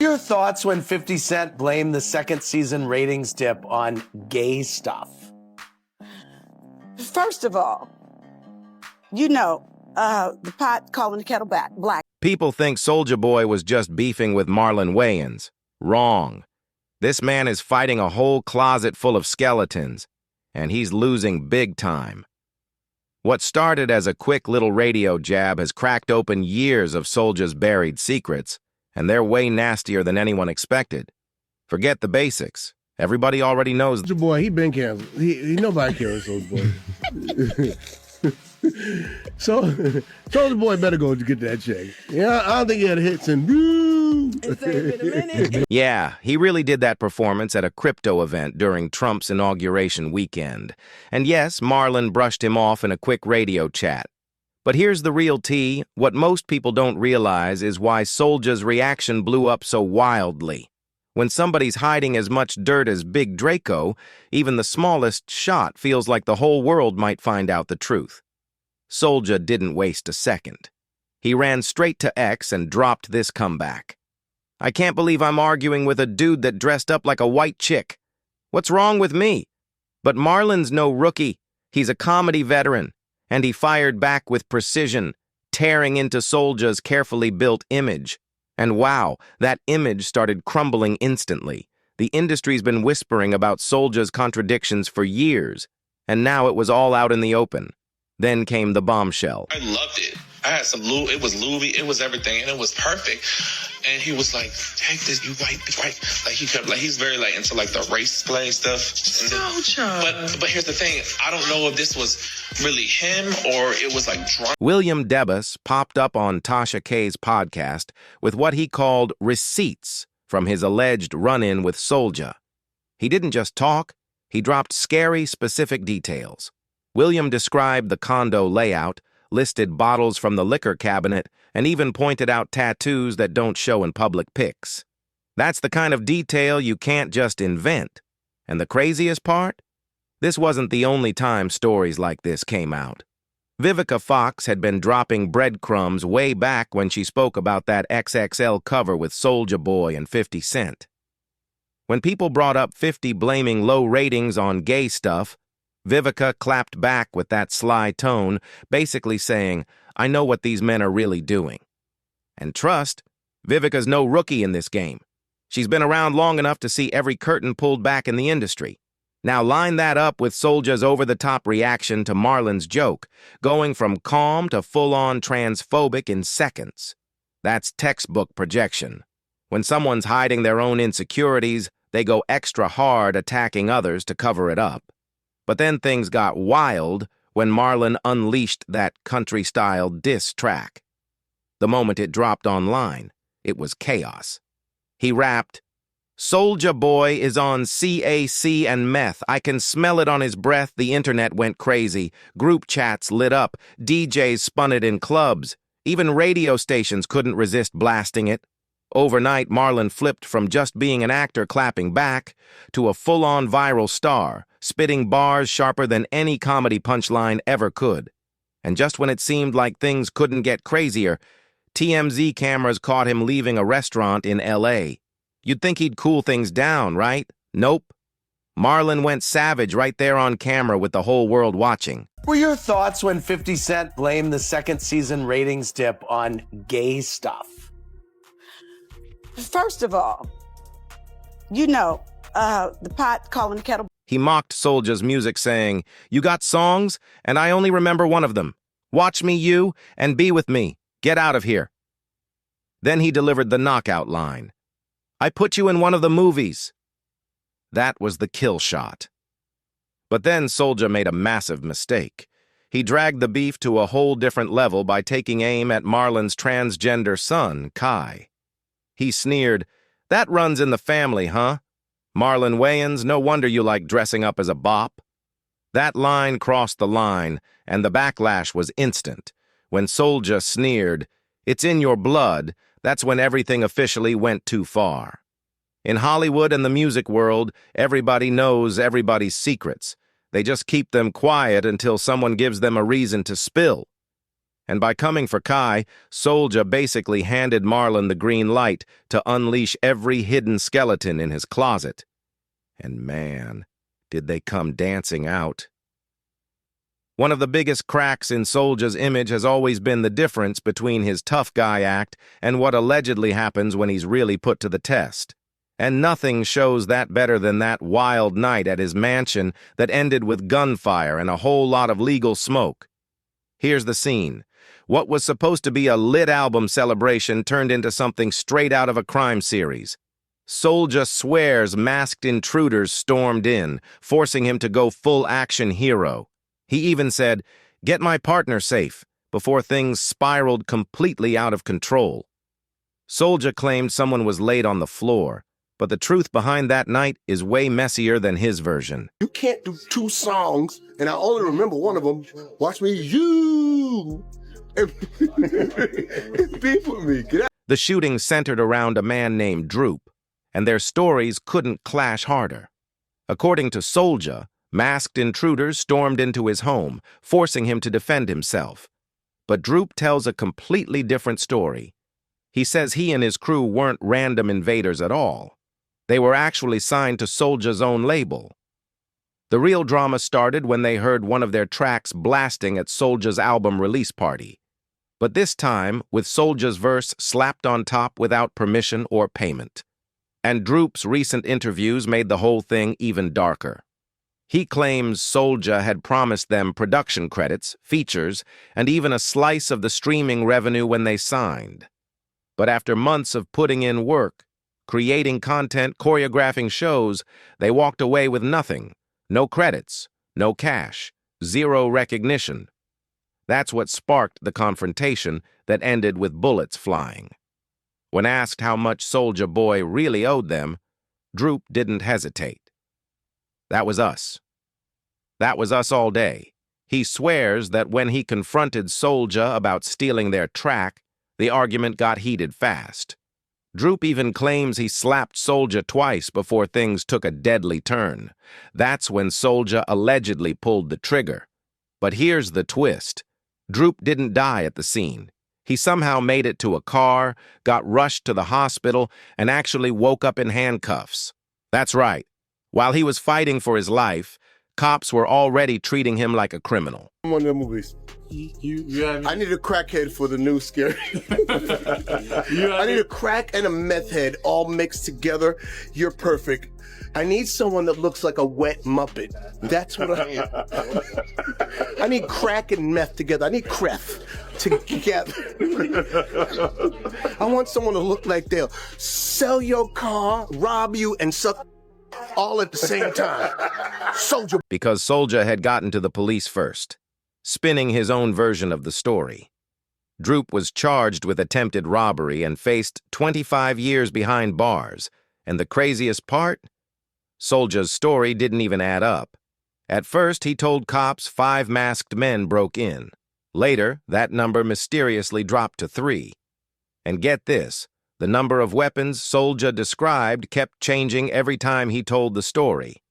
Your thoughts when 50 Cent blamed the second season ratings dip on gay stuff? First of all, the pot calling the kettle black. People think Soulja Boy was just beefing with Marlon Wayans. Wrong. This man is fighting a whole closet full of skeletons, and he's losing big time. What started as a quick little radio jab has cracked open years of Soulja's buried secrets, and they're way nastier than anyone expected. Forget the basics. Everybody already knows. Soulja Boy, he been canceled. Nobody cares, Soulja Boy. So, Soulja Boy better go to get that check. Yeah, I don't think he had hits and Yeah, he really did that performance at a crypto event during Trump's inauguration weekend. And yes, Marlon brushed him off in a quick radio chat. But here's the real tea. What most people don't realize is why Soulja's reaction blew up so wildly. When somebody's hiding as much dirt as Big Draco, even the smallest shot feels like the whole world might find out the truth. Soulja didn't waste a second. He ran straight to X and dropped this comeback. I can't believe I'm arguing with a dude that dressed up like a white chick. What's wrong with me? But Marlon's no rookie. He's a comedy veteran, and he fired back with precision, tearing into Soulja's carefully built image. And wow, that image started crumbling instantly. The industry's been whispering about Soulja's contradictions for years, and now it was all out in the open. Then came the bombshell. I loved it. I had some Louis, it was Louis, it was everything, and it was perfect. And he was like, take this, you white. Like he kept, like he's very like into like the race play stuff. But here's the thing, I don't know if this was really him or it was like drunk. William Debus popped up on Tasha K's podcast with what he called receipts from his alleged run-in with Soulja. He didn't just talk, he dropped scary, specific details. William described the condo layout, listed bottles from the liquor cabinet, and even pointed out tattoos that don't show in public pics. That's the kind of detail you can't just invent. And the craziest part? This wasn't the only time stories like this came out. Vivica Fox had been dropping breadcrumbs way back when she spoke about that XXL cover with Soulja Boy and 50 Cent. When people brought up 50 blaming low ratings on gay stuff, Vivica clapped back with that sly tone, basically saying, I know what these men are really doing. And trust, Vivica's no rookie in this game. She's been around long enough to see every curtain pulled back in the industry. Now line that up with Soulja's over-the-top reaction to Marlon's joke, going from calm to full-on transphobic in seconds. That's textbook projection. When someone's hiding their own insecurities, they go extra hard attacking others to cover it up. But then things got wild when Marlon unleashed that country-style diss track. The moment it dropped online, it was chaos. He rapped, Soulja Boy is on CAC and meth. I can smell it on his breath. The internet went crazy. Group chats lit up. DJs spun it in clubs. Even radio stations couldn't resist blasting it. Overnight, Marlon flipped from just being an actor clapping back to a full-on viral star, spitting bars sharper than any comedy punchline ever could. And just when it seemed like things couldn't get crazier, TMZ cameras caught him leaving a restaurant in LA. You'd think he'd cool things down, right? Nope. Marlon went savage right there on camera with the whole world watching. Were your thoughts when 50 Cent blamed the second season ratings dip on gay stuff? First of all, the pot calling the kettle. He mocked Soulja's music saying, you got songs, and I only remember one of them. Watch me, you, and be with me. Get out of here. Then he delivered the knockout line. I put you in one of the movies. That was the kill shot. But then Soulja made a massive mistake. He dragged the beef to a whole different level by taking aim at Marlon's transgender son, Kai. He sneered, that runs in the family, huh? Marlon Wayans, no wonder you like dressing up as a bop. That line crossed the line, and the backlash was instant. When Soulja sneered, it's in your blood, that's when everything officially went too far. In Hollywood and the music world, everybody knows everybody's secrets. They just keep them quiet until someone gives them a reason to spill. And by coming for Kai, Soulja basically handed Marlon the green light to unleash every hidden skeleton in his closet. And man, did they come dancing out. One of the biggest cracks in Soulja's image has always been the difference between his tough guy act and what allegedly happens when he's really put to the test. And nothing shows that better than that wild night at his mansion that ended with gunfire and a whole lot of legal smoke. Here's the scene. What was supposed to be a lit album celebration turned into something straight out of a crime series. Soulja swears masked intruders stormed in, forcing him to go full-action hero. He even said, "Get my partner safe," before things spiraled completely out of control. Soulja claimed someone was laid on the floor, but the truth behind that night is way messier than his version. You can't do 2 songs, and I only remember one of them. Watch me, you. It's beef with me. Get out. The shooting centered around a man named Droop, and their stories couldn't clash harder. According to Soulja, masked intruders stormed into his home, forcing him to defend himself. But Droop tells a completely different story. He says he and his crew weren't random invaders at all. They were actually signed to Soulja's own label. The real drama started when they heard one of their tracks blasting at Soulja's album release party. But this time, with Soulja's verse slapped on top without permission or payment. And Droop's recent interviews made the whole thing even darker. He claims Soulja had promised them production credits, features, and even a slice of the streaming revenue when they signed. But after months of putting in work, creating content, choreographing shows, they walked away with nothing. No credits, no cash, zero recognition. That's what sparked the confrontation that ended with bullets flying. When asked how much Soulja Boy really owed them, Droop didn't hesitate. That was us. That was us all day. He swears that when he confronted Soulja about stealing their track, the argument got heated fast. Droop even claims he slapped Soulja twice before things took a deadly turn. That's when Soulja allegedly pulled the trigger. But here's the twist. Droop didn't die at the scene. He somehow made it to a car, got rushed to the hospital, and actually woke up in handcuffs. That's right. While he was fighting for his life, cops were already treating him like a criminal. One of the movies. I need a crackhead for the new scary. I need a crack and a meth head all mixed together. You're perfect. I need someone that looks like a wet Muppet. That's what I am. I need crack and meth together. I need cref together. I want someone to look like they'll sell your car, rob you, and suck all at the same time. Soulja. Because Soulja had gotten to the police first, spinning his own version of the story. Droop was charged with attempted robbery and faced 25 years behind bars. And the craziest part? Soulja's story didn't even add up. At first, he told cops 5 masked men broke in. Later, that number mysteriously dropped to 3. And get this, the number of weapons Soulja described kept changing every time he told the story.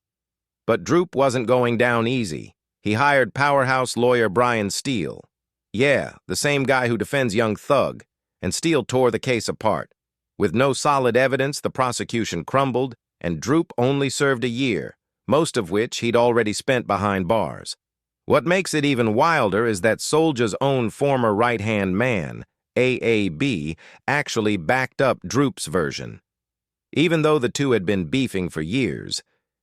But Droop wasn't going down easy. He hired powerhouse lawyer Brian Steele. Yeah, the same guy who defends Young Thug. And Steele tore the case apart. With no solid evidence, the prosecution crumbled, and Droop only served a year, most of which he'd already spent behind bars. What makes it even wilder is that Soulja's own former right-hand man, AAB, actually backed up Droop's version. Even though the two had been beefing for years,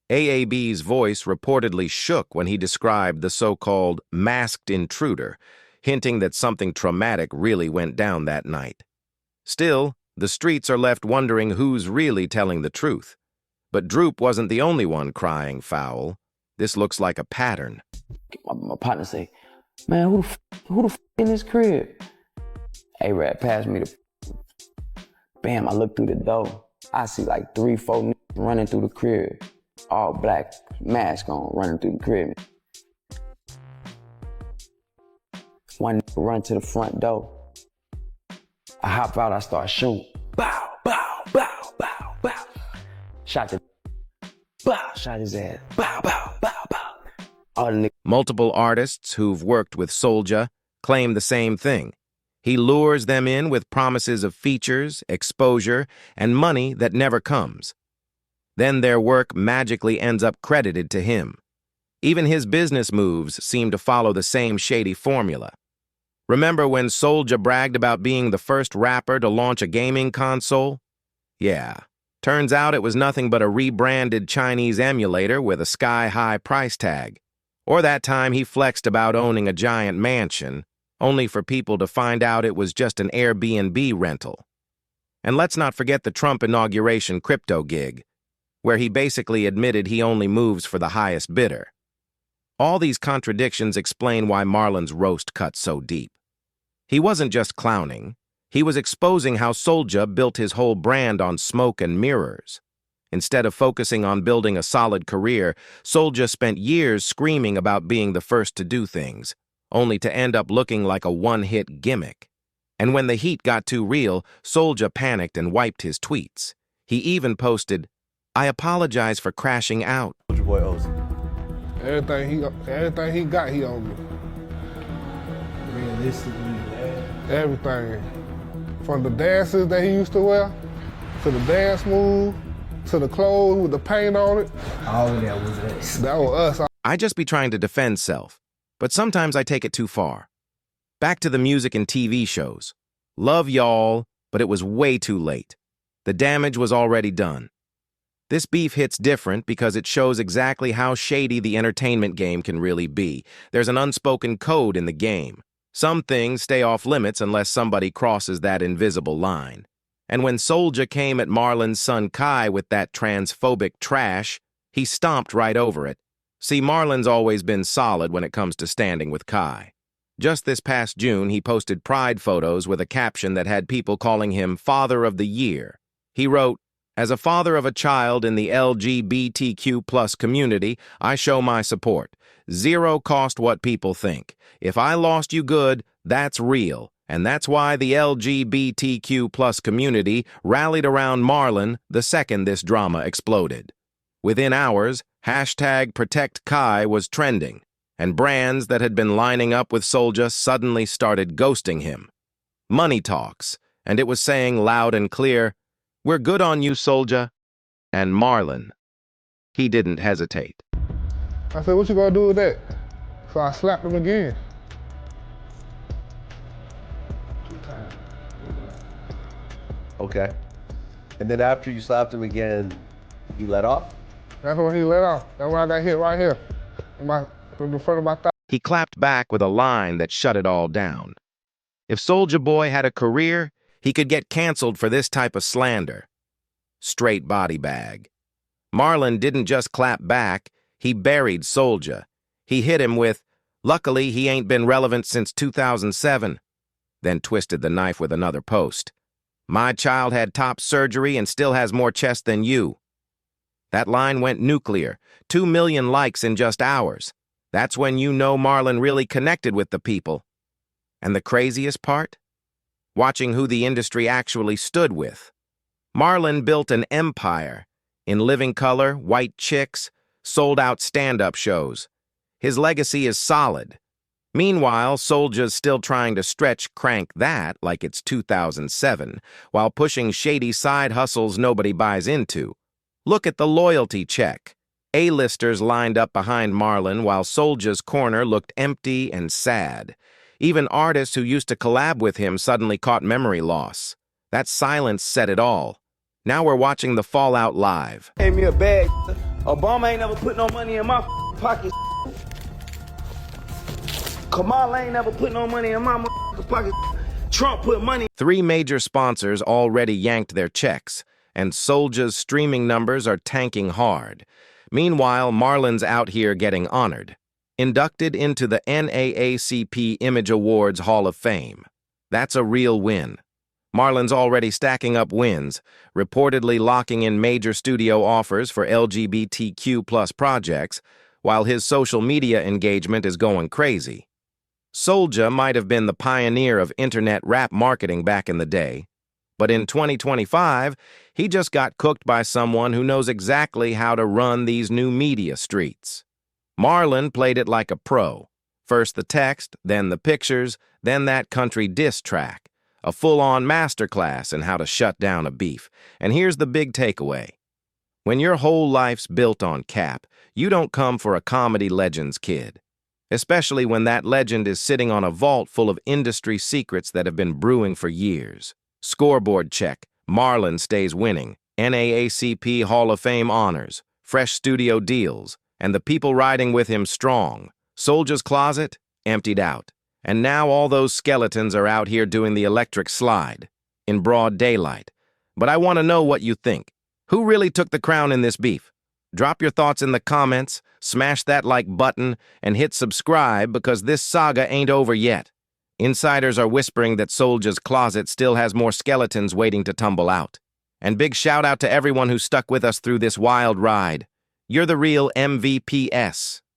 AAB's voice reportedly shook when he described the so-called masked intruder, hinting that something traumatic really went down that night. Still, the streets are left wondering who's really telling the truth. But Droop wasn't the only one crying foul. This looks like a pattern. My partner say, "Man, who the f in this crib?" A-Rap passed me the. Bam, I look through the door. I see like 3, 4 niggas running through the crib. All black, mask on, running through the crib. One nigga run to the front door. I hop out, I start shooting. Bow, bow, bow, bow, bow. Shot the bow, shot his ass. Bow, bow, bow, bow. All the niggas. Multiple artists who've worked with Soulja claim the same thing. He lures them in with promises of features, exposure, and money that never comes. Then their work magically ends up credited to him. Even his business moves seem to follow the same shady formula. Remember when Soulja bragged about being the first rapper to launch a gaming console? Yeah, turns out it was nothing but a rebranded Chinese emulator with a sky-high price tag. Or that time he flexed about owning a giant mansion, only for people to find out it was just an Airbnb rental. And let's not forget the Trump inauguration crypto gig, where he basically admitted he only moves for the highest bidder. All these contradictions explain why Marlon's roast cut so deep. He wasn't just clowning, he was exposing how Soulja built his whole brand on smoke and mirrors. Instead of focusing on building a solid career, Soulja spent years screaming about being the first to do things, only to end up looking like a one-hit gimmick. And when the heat got too real, Soulja panicked and wiped his tweets. He even posted, "I apologize for crashing out." Soulja Boy owes him. Everything he got, he owed me. Realistically, man. Everything. From the dances that he used to wear, to the dance move, to the clothes with the paint on it. All of that was us. That was us. I just be trying to defend self, but sometimes I take it too far. Back to the music and TV shows. Love y'all, but it was way too late. The damage was already done. This beef hits different because it shows exactly how shady the entertainment game can really be. There's an unspoken code in the game. Some things stay off limits unless somebody crosses that invisible line. And when Soulja came at Marlon's son Kai with that transphobic trash, he stomped right over it. See, Marlon's always been solid when it comes to standing with Kai. Just this past June, he posted pride photos with a caption that had people calling him Father of the Year. He wrote, "As a father of a child in the LGBTQ+ community, I show my support. Zero cost what people think. If I lost you good, that's real. And that's why the LGBTQ+ community rallied around Marlon the second this drama exploded." Within hours, #ProtectKai was trending, and brands that had been lining up with Soulja suddenly started ghosting him. Money talks, and it was saying loud and clear, "We're good on you, Soulja." And Marlon, he didn't hesitate. I said, "What you gonna do with that?" So I slapped him again. Okay. And then after you slapped him again, you let off? That's when he let off. That's when I got hit right here, in the front of my thigh. He clapped back with a line that shut it all down. If Soulja Boy had a career, he could get canceled for this type of slander. Straight body bag. Marlon didn't just clap back, he buried Soulja. He hit him with, "Luckily he ain't been relevant since 2007. Then twisted the knife with another post. "My child had top surgery and still has more chest than you." That line went nuclear, 2 million likes in just hours. That's when you know Marlon really connected with the people. And the craziest part? Watching who the industry actually stood with. Marlon built an empire in living color, white chicks, sold-out stand-up shows. His legacy is solid. Meanwhile, Soulja's still trying to stretch crank that like it's 2007, while pushing shady side hustles nobody buys into. Look at the loyalty check. A-listers lined up behind Marlon while Soulja's corner looked empty and sad. Even artists who used to collab with him suddenly caught memory loss. That silence said it all. Now we're watching the fallout live. Pay me a bag. Obama ain't never put no money in my pocket. Kamala ain't never put no money in my pocket. Trump put money. 3 major sponsors already yanked their checks, and Soulja's streaming numbers are tanking hard. Meanwhile, Marlon's out here getting honored. Inducted into the NAACP Image Awards Hall of Fame. That's a real win. Marlon's already stacking up wins, reportedly locking in major studio offers for LGBTQ+ projects, while his social media engagement is going crazy. Soulja might have been the pioneer of internet rap marketing back in the day, but in 2025, he just got cooked by someone who knows exactly how to run these new media streets. Marlon played it like a pro, First the text, then the pictures, then that country diss track. A full-on masterclass in how to shut down a beef. And here's the big takeaway. When your whole life's built on cap, you don't come for a comedy legend's kid. Especially when that legend is sitting on a vault full of industry secrets that have been brewing for years. Scoreboard check, Marlon stays winning, NAACP Hall of Fame honors, fresh studio deals, and the people riding with him strong. Soulja's closet, emptied out. And now all those skeletons are out here doing the electric slide, in broad daylight. But I want to know what you think. Who really took the crown in this beef? Drop your thoughts in the comments, smash that like button, and hit subscribe because this saga ain't over yet. Insiders are whispering that Soulja's closet still has more skeletons waiting to tumble out. And big shout out to everyone who stuck with us through this wild ride. You're the real MVPs.